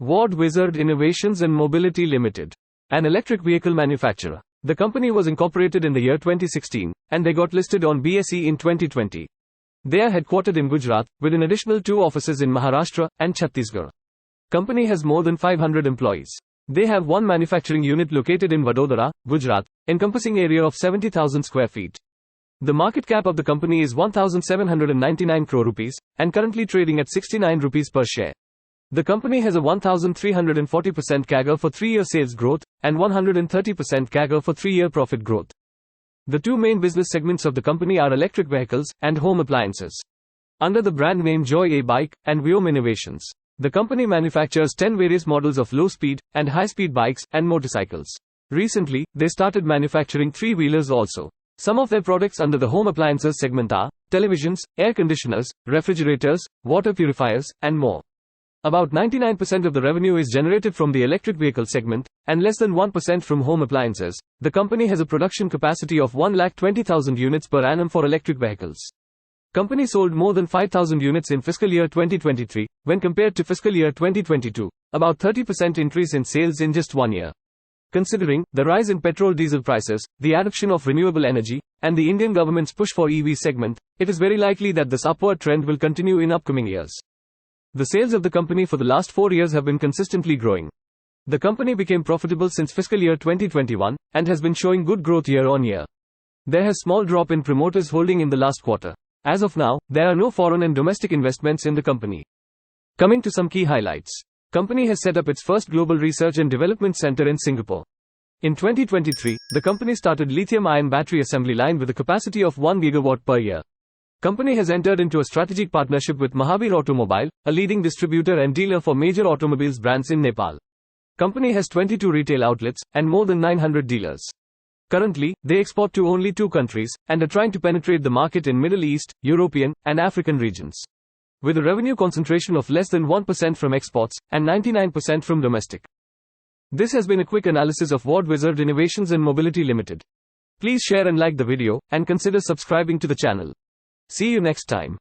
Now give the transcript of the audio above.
Wardwizard Innovations Mobility Ltd, an electric vehicle manufacturer. The company was incorporated in the year 2016, and they got listed on BSE in 2020. They are headquartered in Gujarat, with an additional 2 offices in Maharashtra and Chhattisgarh. Company has more than 500 employees. They have one manufacturing unit located in Vadodara, Gujarat, encompassing area of 70,000 square feet. The market cap of the company is 1,799 crore rupees, and currently trading at 69 rupees per share. The company has a 1,340% CAGR for 3-year sales growth, and 130% CAGR for 3-year profit growth. The 2 main business segments of the company are electric vehicles and home appliances. Under the brand name Joy A Bike and Vyom Innovations, the company manufactures 10 various models of low-speed and high-speed bikes and motorcycles. Recently, they started manufacturing 3-wheelers also. Some of their products under the home appliances segment are televisions, air conditioners, refrigerators, water purifiers, and more. About 99% of the revenue is generated from the electric vehicle segment, and less than 1% from home appliances. The company has a production capacity of 1,20,000 units per annum for electric vehicles. Company sold more than 5,000 units in fiscal year 2023, when compared to fiscal year 2022, about 30% increase in sales in just 1 year. Considering the rise in petrol-diesel prices, the adoption of renewable energy, and the Indian government's push for EV segment, it is very likely that this upward trend will continue in upcoming years. The sales of the company for the last 4 years have been consistently growing. The company became profitable since fiscal year 2021, and has been showing good growth year on year. There has small drop in promoters holding in the last quarter. As of now, there are no foreign and domestic investments in the company. Coming to some key highlights. Company has set up its first global research and development center in Singapore. In 2023, the company started lithium-ion battery assembly line with a capacity of 1 gigawatt per year. Company has entered into a strategic partnership with Mahavir Automobile, a leading distributor and dealer for major automobiles brands in Nepal. Company has 22 retail outlets and more than 900 dealers. Currently, they export to only 2 countries and are trying to penetrate the market in Middle East, European, and African regions. With a revenue concentration of less than 1% from exports and 99% from domestic. This has been a quick analysis of Wardwizard Innovations Mobility Ltd. Please share and like the video, and consider subscribing to the channel. See you next time.